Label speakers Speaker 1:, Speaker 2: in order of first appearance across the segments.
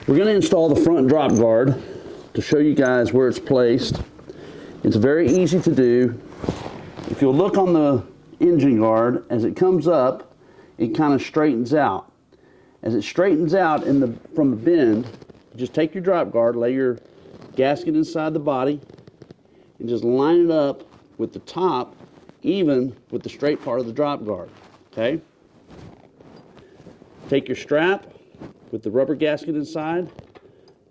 Speaker 1: We're going to install the front drop guard to show you guys where it's placed. It's very easy to do. If you'll look on the engine guard, as it comes up, it kind of straightens out. As it straightens out from the bend, just take your drop guard, lay your gasket inside the body, and just line it up with the top even with the straight part of the drop guard, okay? Take your strap with the rubber gasket inside,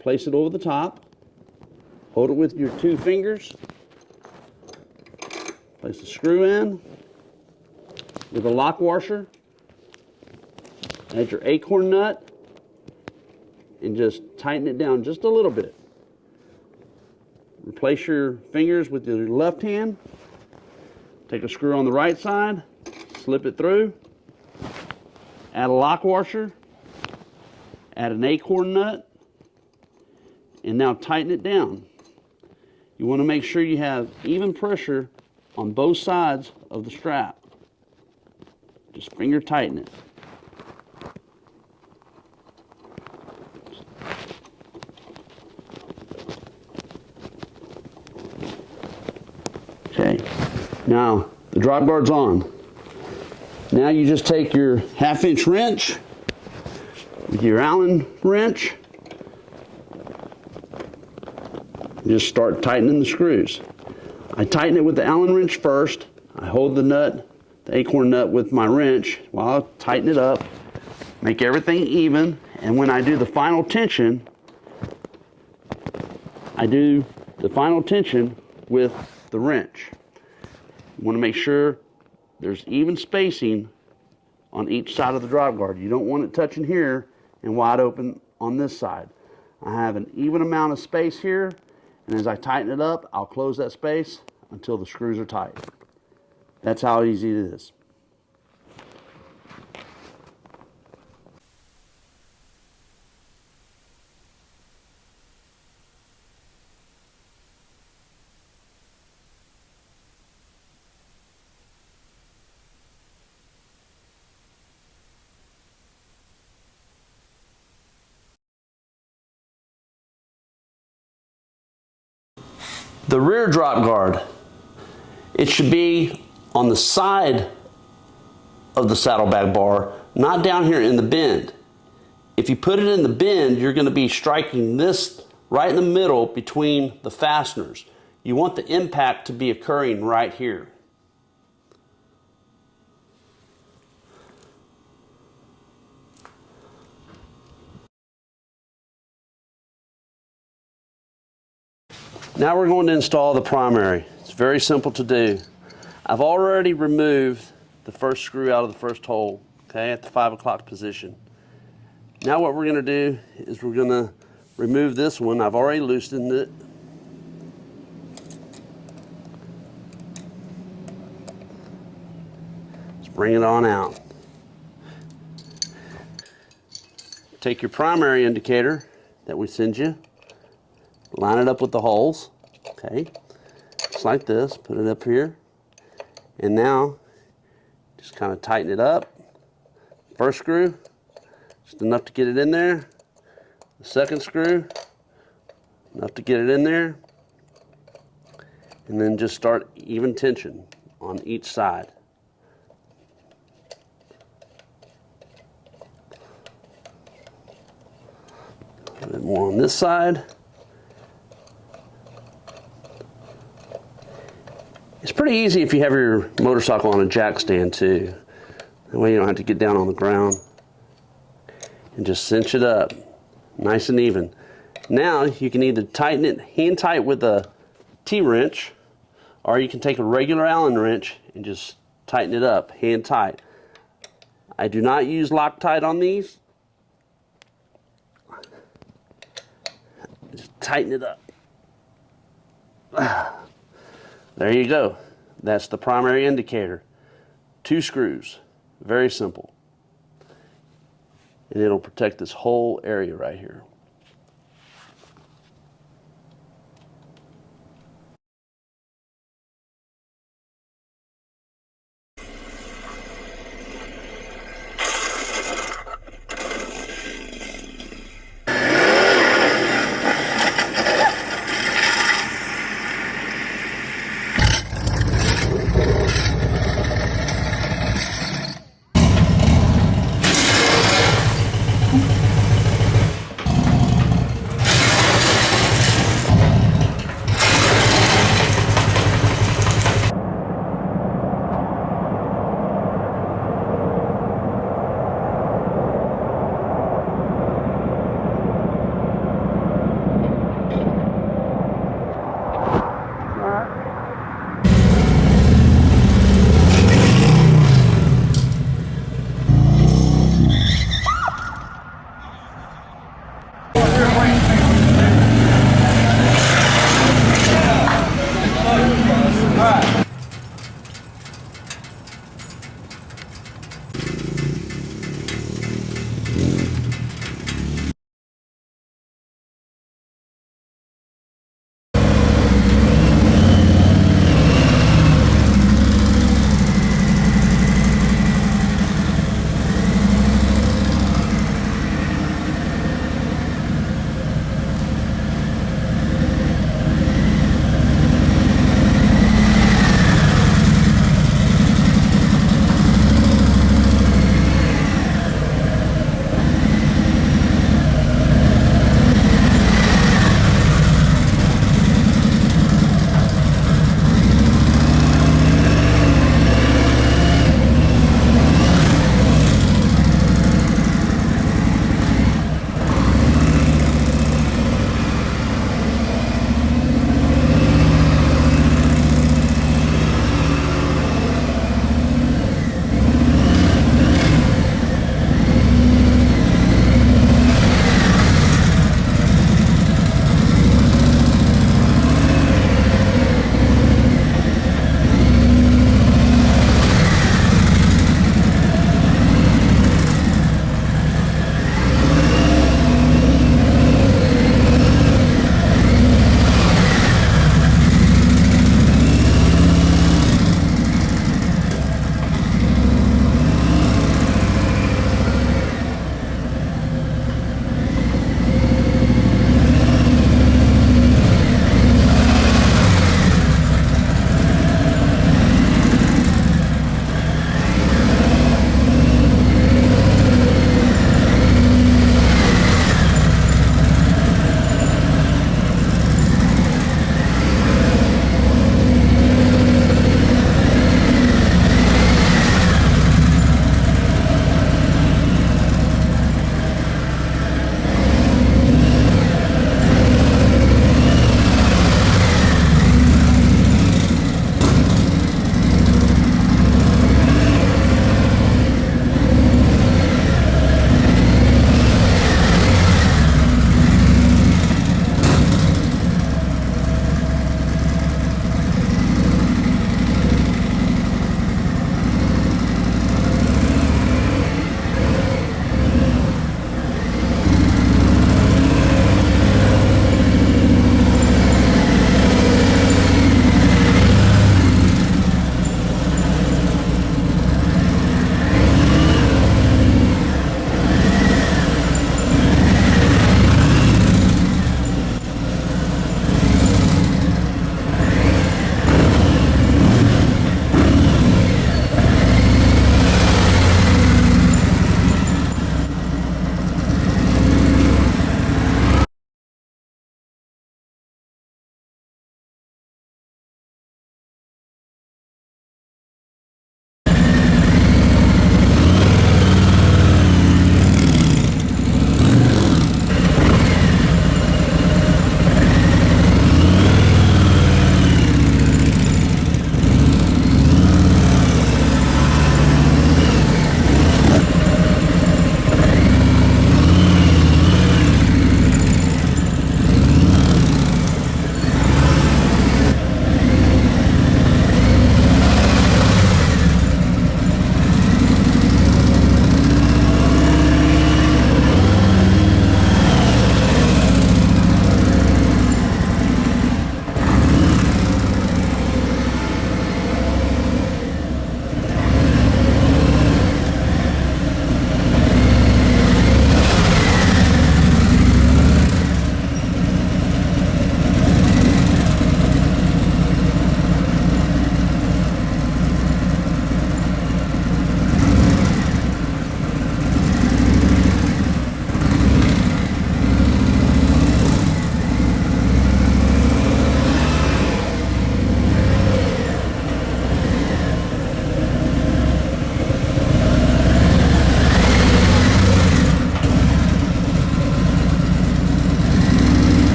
Speaker 1: place it over the top, hold it with your 2 fingers, place the screw in with a lock washer, add your acorn nut, and just tighten it down just a little bit. Replace your fingers with your left hand, take a screw on the right side, slip it through, add a lock washer, add an acorn nut, and now tighten it down. You want to make sure you have even pressure on both sides of the strap. Just finger tighten it. Okay, now the drop guard's on. Now you just take your 1/2-inch wrench with your Allen wrench and just start tightening the screws. I tighten it with the Allen wrench first. I hold the nut, the acorn nut, with my wrench while I tighten it up, make everything even, and when I do the final tension, I do the final tension with the wrench. You want to make sure there's even spacing on each side of the drop guard. You don't want it touching here and wide open on this side. I have an even amount of space here, and as I tighten it up, I'll close that space until the screws are tight. That's how easy it is. The rear drop guard, it should be on the side of the saddlebag bar, not down here in the bend. If you put it in the bend, you're going to be striking this right in the middle between the fasteners. You want the impact to be occurring right here. Now we're going to install the primary. It's very simple to do. I've already removed the first screw out of the first hole, okay, at the 5 o'clock position. Now what we're going to do is we're going to remove this one. I've already loosened it. Let's bring it on out. Take your primary indicator that we send you, line it up with the holes, okay, just like this, put it up here, and now just kind of tighten it up. First screw, just enough to get it in there. The second screw, enough to get it in there, and then just start even tension on each side. A bit more on this side. It's pretty easy if you have your motorcycle on a jack stand too. That way you don't have to get down on the ground. And just cinch it up, nice and even. Now you can either tighten it hand tight with a T-wrench, or you can take a regular Allen wrench and just tighten it up, hand tight. I do not use Loctite on these. Just tighten it up. There you go. That's the primary indicator. 2 screws. Very simple. And it'll protect this whole area right here.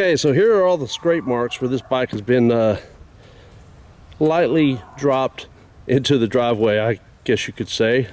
Speaker 2: Okay, so here are all the scrape marks where this bike has been lightly dropped into the driveway, I guess you could say.